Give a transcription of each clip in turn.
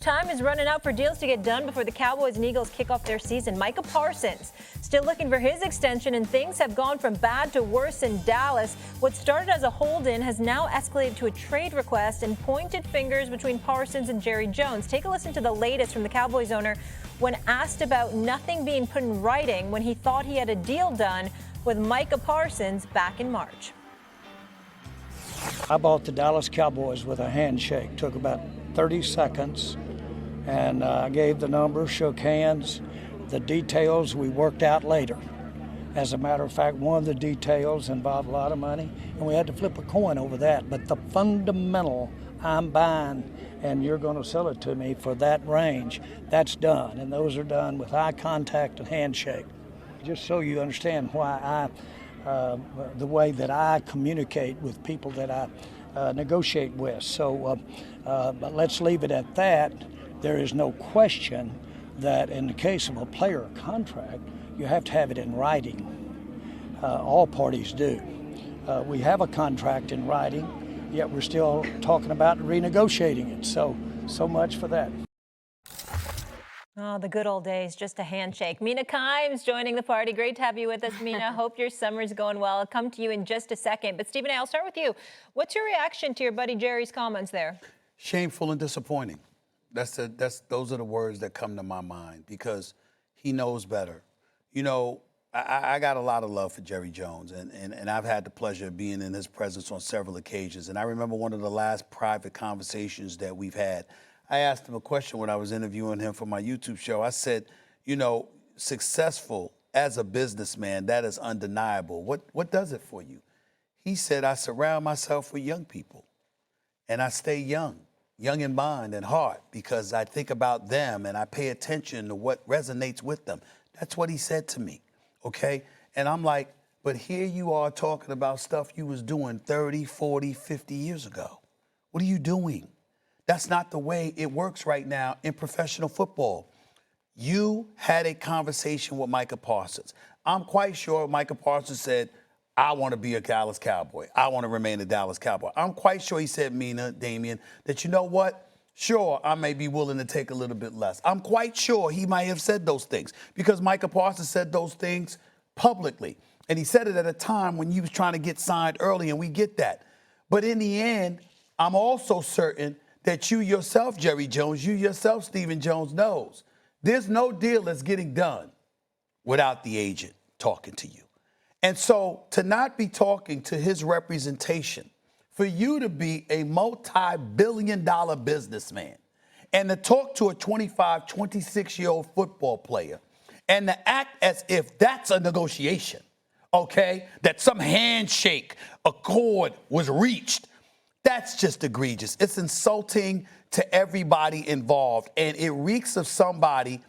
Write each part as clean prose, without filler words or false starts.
Time is running out for deals to get done before the Cowboys and Eagles kick off their season. Micah Parsons still looking for his extension, and things have gone from bad to worse in Dallas. What started as a hold-in has now escalated to a trade request and pointed fingers between Parsons and Jerry Jones. Take a listen to the latest from the Cowboys owner when asked about nothing being put in writing when he thought he had a deal done with Micah Parsons back in March. I bought the Dallas Cowboys with a handshake. Took about 30 seconds. And I gave the number, shook hands. The details we worked out later. As a matter of fact, one of the details involved a lot of money, and we had to flip a coin over that. But the fundamental, I'm buying, and you're going to sell it to me for that range, that's done. And those are done with eye contact and handshake. Just so you understand why the way that I communicate with people that I negotiate with. So but let's leave it at that. There is no question that in the case of a player contract, you have to have it in writing. All parties do. We have a contract in writing, yet we're still talking about renegotiating it. So much for that. Oh, the good old days, just a handshake. Mina Kimes joining the party. Great to have you with us, Mina. Hope your summer's going well. I'll come to you in just a second. But Stephen A., I'll start with you. What's your reaction to your buddy Jerry's comments there? Shameful and disappointing. Those are the words that come to my mind because he knows better. You know, I got a lot of love for Jerry Jones, and I've had the pleasure of being in his presence on several occasions. And I remember one of the last private conversations that we've had. I asked him a question when I was interviewing him for my YouTube show. I said, you know, successful as a businessman, that is undeniable. What does it for you? He said, I surround myself with young people, and I stay young in mind and heart, because I think about them and I pay attention to what resonates with them. That's what he said to me, okay? And I'm like, but here you are talking about stuff you was doing 30, 40, 50 years ago. What are you doing? That's not the way it works right now in professional football. You had a conversation with Micah Parsons. I'm quite sure Micah Parsons said, I want to be a Dallas Cowboy. I want to remain a Dallas Cowboy. I'm quite sure he said, Mina, Damien, that you know what? Sure, I may be willing to take a little bit less. I'm quite sure he might have said those things because Micah Parsons said those things publicly. And he said it at a time when he was trying to get signed early, and we get that. But in the end, I'm also certain that you yourself, Jerry Jones, you yourself, Stephen Jones, knows there's no deal that's getting done without the agent talking to you. And so to not be talking to his representation, for you to be a multi-billion-dollar businessman and to talk to a 25, 26-year-old football player and to act as if that's a negotiation, okay, that some handshake accord was reached, that's just egregious. It's insulting to everybody involved, and it reeks of somebody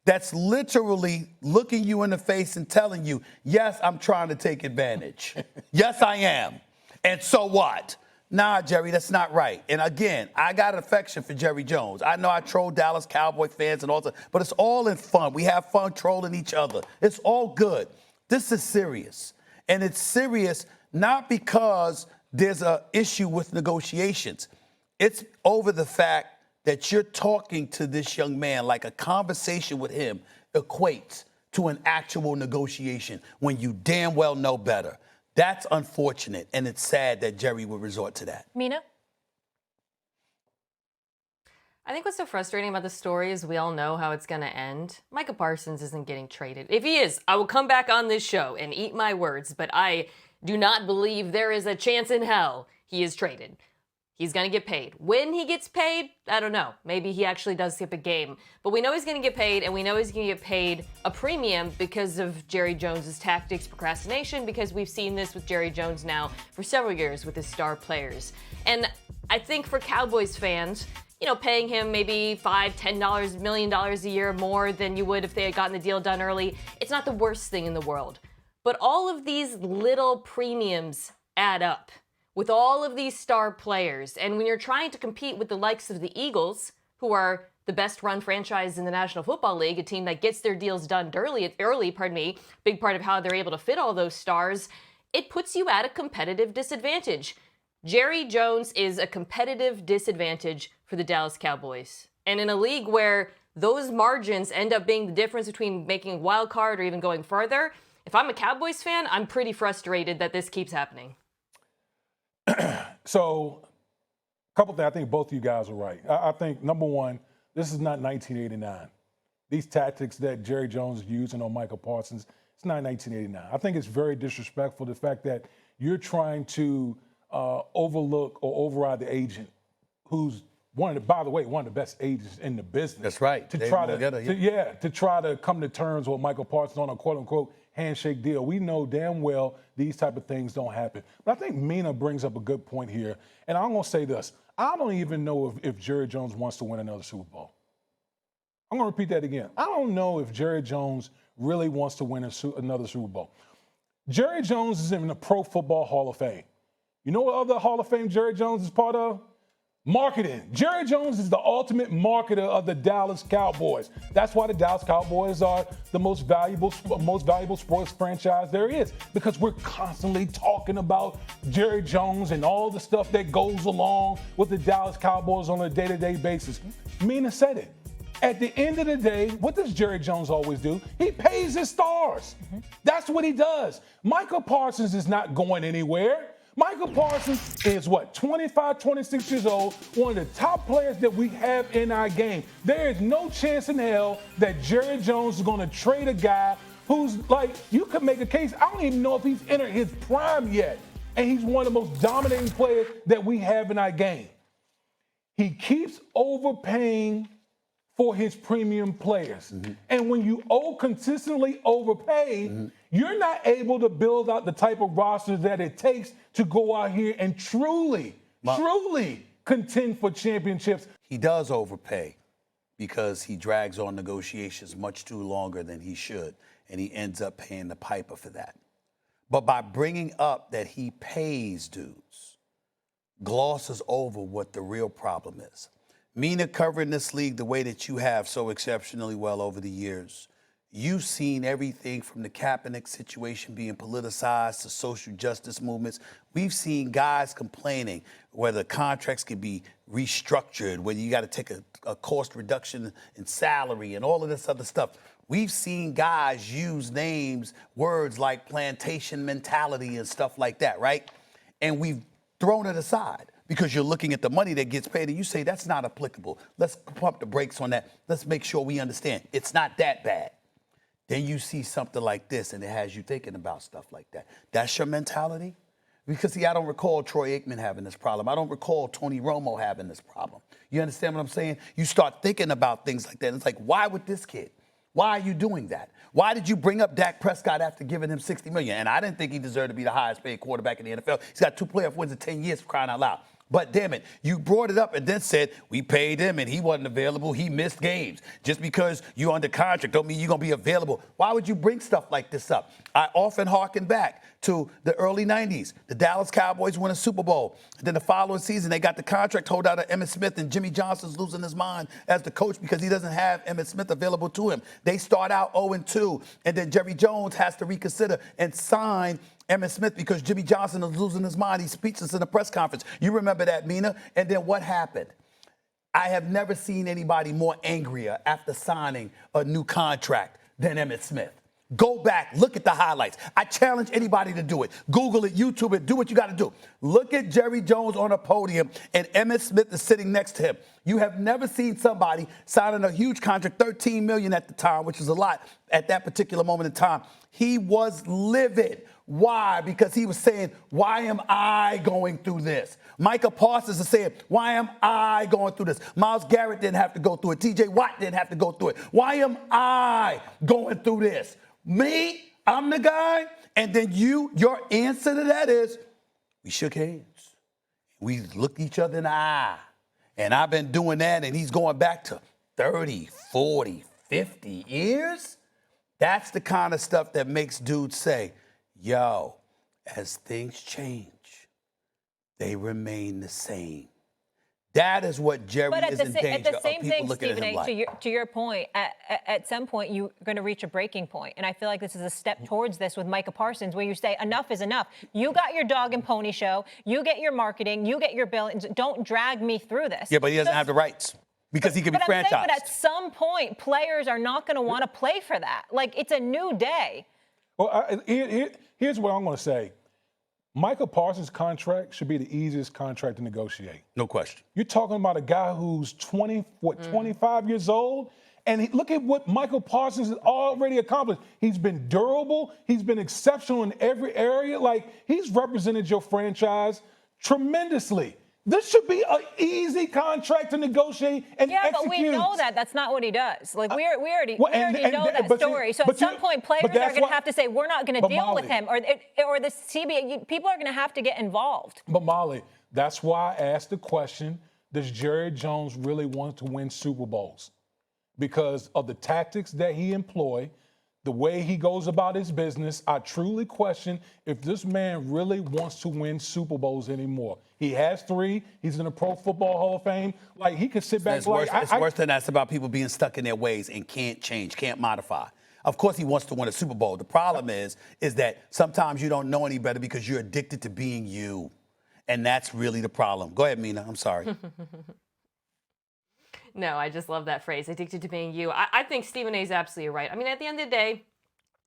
that's literally looking you in the face and telling you, yes, I'm trying to take advantage. Yes, I am. And so what? Nah, Jerry, that's not right. And again, I got affection for Jerry Jones. I know I troll Dallas Cowboy fans and all that, but it's all in fun. We have fun trolling each other. It's all good. This is serious. And it's serious not because there's an issue with negotiations. It's over the fact that you're talking to this young man like a conversation with him equates to an actual negotiation when you damn well know better. That's unfortunate, and it's sad that Jerry would resort to that. Mina? I think what's so frustrating about the story is we all know how it's going to end. Micah Parsons isn't getting traded. If he is, I will come back on this show and eat my words, but I do not believe there is a chance in hell he is traded. He's going to get paid. When he gets paid, I don't know. Maybe he actually does skip a game. But we know he's going to get paid, and we know he's going to get paid a premium because of Jerry Jones's tactics, procrastination, because we've seen this with Jerry Jones now for several years with his star players. And I think for Cowboys fans, you know, paying him maybe $5, $10, $1 million a year more than you would if they had gotten the deal done early, it's not the worst thing in the world. But all of these little premiums add up with all of these star players. And when you're trying to compete with the likes of the Eagles, who are the best run franchise in the National Football League, a team that gets their deals done early, big part of how they're able to fit all those stars, it puts you at a competitive disadvantage. Jerry Jones is a competitive disadvantage for the Dallas Cowboys. And in a league where those margins end up being the difference between making a wild card or even going further, if I'm a Cowboys fan, I'm pretty frustrated that this keeps happening. So, a couple things. I think both of you guys are right. I think, number one, this is not 1989. These tactics that Jerry Jones is using on Micah Parsons, it's not 1989. I think it's very disrespectful, the fact that you're trying to overlook or override the agent who's by the way, one of the best agents in the business. That's right. To try to come to terms with Michael Parsons on a quote-unquote handshake deal. We know damn well these type of things don't happen. But I think Mina brings up a good point here. And I'm going to say this. I don't even know if Jerry Jones wants to win another Super Bowl. I'm going to repeat that again. I don't know if Jerry Jones really wants to win another Super Bowl. Jerry Jones is in the Pro Football Hall of Fame. You know what other Hall of Fame Jerry Jones is part of? Marketing. Jerry Jones is the ultimate marketer of the Dallas Cowboys. That's why the Dallas Cowboys are the most valuable sports franchise there is, because we're constantly talking about Jerry Jones and all the stuff that goes along with the Dallas Cowboys on a day-to-day basis. Mina said it. At the end of the day, what does Jerry Jones always do? He pays his stars. That's what he does. Micah Parsons is not going anywhere. Micah Parsons is 25, 26 years old, one of the top players that we have in our game. There is no chance in hell that Jerry Jones is going to trade a guy who's like, you could make a case, I don't even know if he's entered his prime yet, and he's one of the most dominating players that we have in our game. He keeps overpaying for his premium players. And when you consistently overpay, you're not able to build out the type of roster that it takes to go out here and truly contend for championships. He does overpay because he drags on negotiations much too longer than he should, and he ends up paying the piper for that. But by bringing up that he pays dudes, glosses over what the real problem is. Mina, covering this league the way that you have so exceptionally well over the years, you've seen everything from the Kaepernick situation being politicized to social justice movements. We've seen guys complaining whether contracts can be restructured, whether you got to take a cost reduction in salary and all of this other stuff. We've seen guys use names, words like plantation mentality and stuff like that, right? And we've thrown it aside, because you're looking at the money that gets paid and you say, that's not applicable. Let's pump the brakes on that. Let's make sure we understand it's not that bad. Then you see something like this and it has you thinking about stuff like that. That's your mentality? Because, see, I don't recall Troy Aikman having this problem. I don't recall Tony Romo having this problem. You understand what I'm saying? You start thinking about things like that. And it's like, why with this kid? Why are you doing that? Why did you bring up Dak Prescott after giving him $60 million? And I didn't think he deserved to be the highest paid quarterback in the NFL. He's got 2 playoff wins in 10 years, for crying out loud. But damn it, you brought it up and then said, we paid him and he wasn't available. He missed games. Just because you're under contract don't mean you're going to be available. Why would you bring stuff like this up? I often harken back to the early 90s. The Dallas Cowboys won a Super Bowl. And then the following season, they got the contract holdout of Emmitt Smith, and Jimmy Johnson's losing his mind as the coach because he doesn't have Emmitt Smith available to him. They start out 0-2, and then Jerry Jones has to reconsider and sign Emmitt Smith because Jimmy Johnson is losing his mind. He's speechless in a press conference. You remember that, Mina? And then what happened? I have never seen anybody more angrier after signing a new contract than Emmitt Smith. Go back, look at the highlights. I challenge anybody to do it. Google it, YouTube it, do what you got to do. Look at Jerry Jones on a podium and Emmitt Smith is sitting next to him. You have never seen somebody signing a huge contract, $13 million at the time, which is a lot at that particular moment in time. He was livid. Why? Because he was saying, why am I going through this? Micah Parsons is saying, why am I going through this? Myles Garrett didn't have to go through it. TJ Watt didn't have to go through it. Why am I going through this? Me, I'm the guy. And then your answer to that is, we shook hands. We looked each other in the eye. And I've been doing that, and he's going back to 30, 40, 50 years. That's the kind of stuff that makes dudes say, yo, as things change, they remain the same. That is what Jerry is in danger of people looking at him like. To your point, at some point, you're going to reach a breaking point. And I feel like this is a step towards this with Micah Parsons, where you say, enough is enough. You got your dog and pony show. You get your marketing. You get your billing. Don't drag me through this. Yeah, but he doesn't have the rights. because he could be but franchised. But at some point, players are not going to want to play for that. Like, it's a new day. Well, here's what I'm going to say. Micah Parsons' contract should be the easiest contract to negotiate. No question. You're talking about a guy who's 25 years old, and look at what Michael Parsons has already accomplished. He's been durable. He's been exceptional in every area. Like, he's represented your franchise tremendously. This should be an easy contract to negotiate and execute. Yeah, but we know that. That's not what he does. Like, we already know that story. So at some point, players are going to have to say, we're not going to deal with him. Or the CBA, people are going to have to get involved. But, Molly, that's why I asked the question, does Jerry Jones really want to win Super Bowls? Because of the tactics that he employs, the way he goes about his business, I truly question if this man really wants to win Super Bowls anymore. He has 3. He's in the Pro Football Hall of Fame. Like, he could sit back. It's worse than that. It's about people being stuck in their ways and can't change, can't modify. Of course, he wants to win a Super Bowl. The problem is that sometimes you don't know any better because you're addicted to being you, and that's really the problem. Go ahead, Mina. I'm sorry. No, I just love that phrase, addicted to being you. I think Stephen A is absolutely right. I mean, at the end of the day,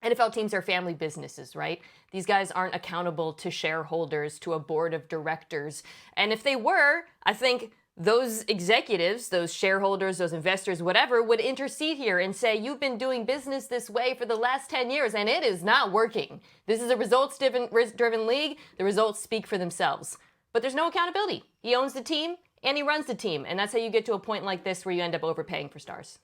NFL teams are family businesses, right? These guys aren't accountable to shareholders, to a board of directors. And if they were, I think those executives, those shareholders, those investors, whatever, would intercede here and say, you've been doing business this way for the last 10 years, and it is not working. This is a results-driven league. The results speak for themselves. But there's no accountability. He owns the team, and he runs the team. And that's how you get to a point like this where you end up overpaying for stars.